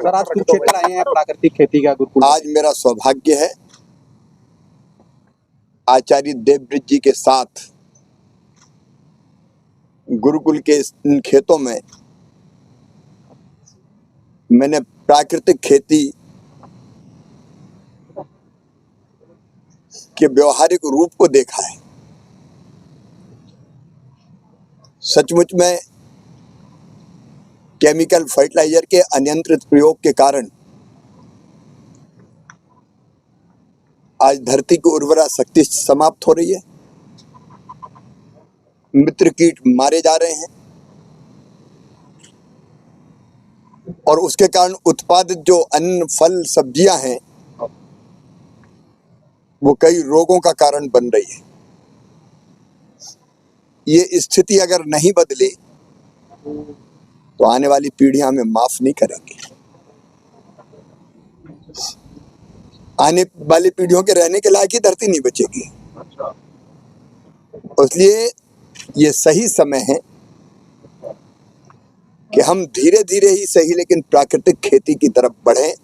Sir आज कुरुक्षेत्र आए हैं प्राकृतिक खेती का गुरुकुल। आज मेरा सौभाग्य है आचार्य देवव्रत जी के साथ गुरुकुल के इन खेतों में मैंने प्राकृतिक खेती के व्यवहारिक रूप को देखा है। सचमुच में केमिकल फर्टिलाइजर के अनियंत्रित प्रयोग के कारण आज धरती की उर्वरा शक्ति समाप्त हो रही है, मित्र कीट मारे जा रहे हैं और उसके कारण उत्पादित जो अन्न फल सब्जियां हैं वो कई रोगों का कारण बन रही है। ये स्थिति अगर नहीं बदली तो आने वाली पीढ़ियां हमें माफ नहीं करेंगी। आने वाली पीढ़ियों के रहने के लायक ही धरती नहीं बचेगी। इसलिए ये सही समय है कि हम धीरे धीरे ही सही लेकिन प्राकृतिक खेती की तरफ बढ़ें।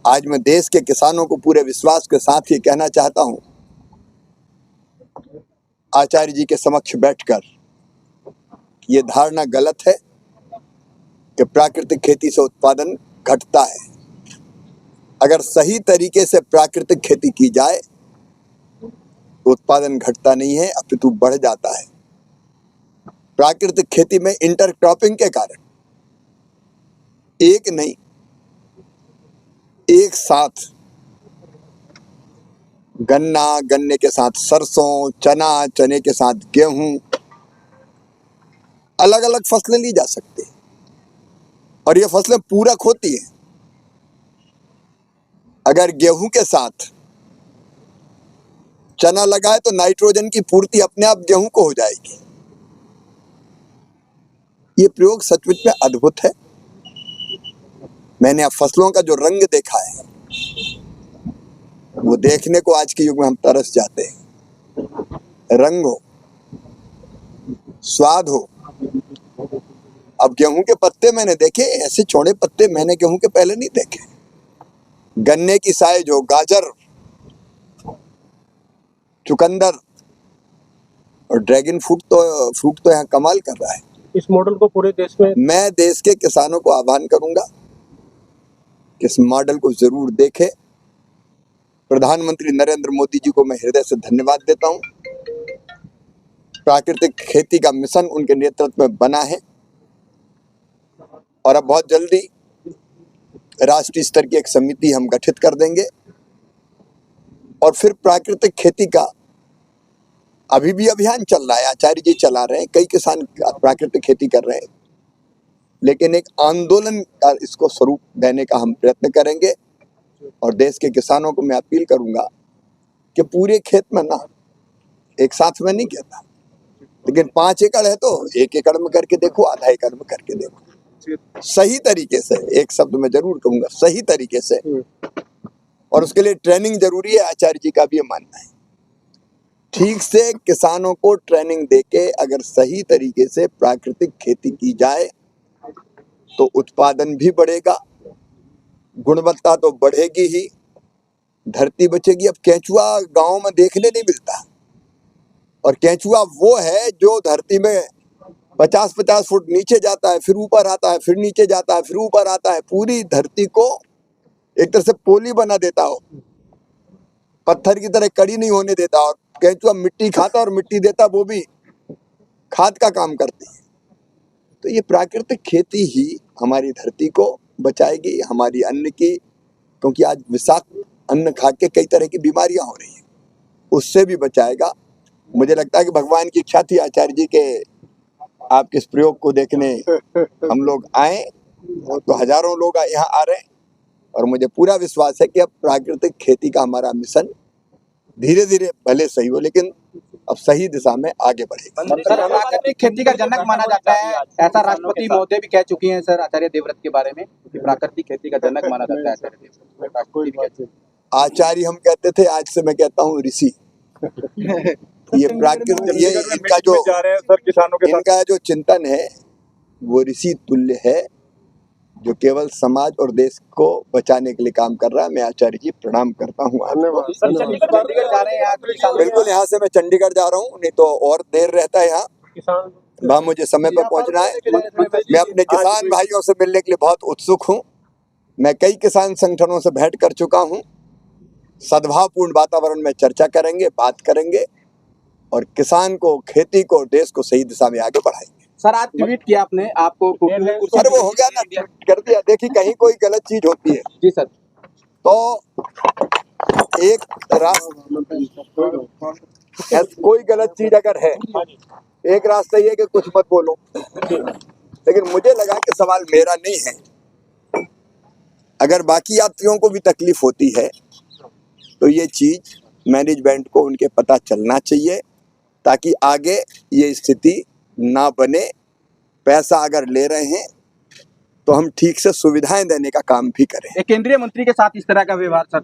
आज मैं देश के किसानों को पूरे विश्वास के साथ ये कहना चाहता हूं, आचार्य जी के समक्ष बैठकर, ये धारणा गलत है कि प्राकृतिक खेती से उत्पादन घटता है। अगर सही तरीके से प्राकृतिक खेती की जाए तो उत्पादन घटता नहीं है, अपितु बढ़ जाता है। प्राकृतिक खेती में इंटरक्रॉपिंग के कारण एक नहीं, एक साथ गन्ना, गन्ने के साथ सरसों, चना, चने के साथ गेहूं, अलग अलग फसलें ली जा सकती हैं और ये फसलें पूरक होती हैं। अगर गेहूं के साथ चना लगाए तो नाइट्रोजन की पूर्ति अपने आप गेहूं को हो जाएगी। ये प्रयोग सचमुच में अद्भुत है। मैंने अब फसलों का जो रंग देखा है वो देखने को आज के युग में हम तरस जाते हैं। रंग हो, स्वाद हो। अब गेहूं के पत्ते मैंने देखे, ऐसे चौड़े पत्ते मैंने गेहूं के पहले नहीं देखे। गन्ने की साइज हो, गाजर, चुकंदर और ड्रैगन फ्रूट तो यहाँ कमाल कर रहा है। इस मॉडल को पूरे देश में मैं देश के किसानों को आह्वान करूंगा कि इस मॉडल को जरूर देखें। प्रधानमंत्री नरेंद्र मोदी जी को मैं हृदय से धन्यवाद देता हूं। प्राकृतिक खेती का मिशन उनके नेतृत्व में बना है और अब बहुत जल्दी राष्ट्रीय स्तर की एक समिति हम गठित कर देंगे और फिर प्राकृतिक खेती का अभी भी अभियान चल रहा है। आचार्य जी चला रहे हैं, कई किसान प्राकृतिक खेती कर रहे हैं, लेकिन एक आंदोलन का इसको स्वरूप देने का हम प्रयत्न करेंगे और देश के किसानों को मैं अपील करूंगा कि पूरे खेत में ना, एक साथ में नहीं कहता, लेकिन 5 एकड़ है तो 1 एकड़ में करके देखो, आधा एकड़ में करके देखो, सही तरीके से। एक शब्द में जरूर कहूंगा, सही तरीके से। और उसके लिए ट्रेनिंग जरूरी है। आचार्य जी का भी ये मानना है। ठीक से किसानों को ट्रेनिंग देके अगर सही तरीके से प्राकृतिक खेती की जाए तो उत्पादन भी बढ़ेगा, गुणवत्ता तो बढ़ेगी ही, धरती बचेगी। अब केंचुआ गांव में देखने नहीं मिलता और केंचुआ वो है जो धरती में 50-50 फुट नीचे जाता है, फिर ऊपर आता है, फिर नीचे जाता है, फिर ऊपर आता है, पूरी धरती को एक तरह से पोली बना देता हो, पत्थर की तरह कड़ी नहीं होने देता। और केंचुआ मिट्टी खाता और मिट्टी देता, वो भी खाद का काम करती है। तो ये प्राकृतिक खेती ही हमारी धरती को बचाएगी, हमारी अन्न की, क्योंकि आज विषाक्त अन्न खा के कई तरह की बीमारियां हो रही हैं, उससे भी बचाएगा। मुझे लगता है कि भगवान की इच्छा थी आचार्य जी के आपके इस प्रयोग को देखने हम लोग आए, तो हजारों लोग यहाँ आ रहे हैं और मुझे पूरा विश्वास है कि अब प्राकृतिक खेती का हमारा मिशन धीरे धीरे भले सही हो लेकिन अब सही दिशा में आगे बढ़ेगा। प्राकृतिक खेती का जनक माना जाता है, ऐसा राष्ट्रपति महोदय भी कह चुकी हैं सर आचार्य देवव्रत के बारे में कि प्राकृतिक खेती का जनक माना जाता है आचार्य देवव्रत। आचार्य हम कहते थे, आज से मैं कहता हूँ ऋषि। ये प्राकृतिक, ये इनका जो चिंतन है वो ऋषि तुल्य है। जो केवल समाज और देश को बचाने के लिए काम कर रहा है। मैं आचार्य जी प्रणाम करता हूँ आपको। सर चंडीगढ़ जा रहे हैं आज किसान बिल्कुल, यहाँ से मैं चंडीगढ़ जा रहा हूँ, नहीं तो और देर रहता है यहाँ। वहाँ मुझे समय पर पहुँचना है। मैं अपने किसान भाइयों से मिलने के लिए बहुत उत्सुक हूँ। मैं कई किसान संगठनों से भेंट कर चुका हूँ। सद्भावपूर्ण वातावरण में चर्चा करेंगे, बात करेंगे और किसान को, खेती को, देश को सही दिशा में आगे बढ़ाएंगे। सर आज ट्वीट किया आपने, आपको अरे वो हो गया ना, ट्वीट कर दिया। देखिए कहीं कोई गलत चीज होती है जी सर, तो एक कोई गलत चीज अगर है, एक रास्ता ये है कि कुछ मत बोलो, लेकिन मुझे लगा कि सवाल मेरा नहीं है। अगर बाकी यात्रियों को भी तकलीफ होती है तो ये चीज मैनेजमेंट को उनके पता चलना चाहिए, ताकि आगे ये स्थिति ना बने। पैसा अगर ले रहे हैं तो हम ठीक से सुविधाएं देने का काम भी करें। एक केंद्रीय मंत्री के साथ इस तरह का व्यवहार सर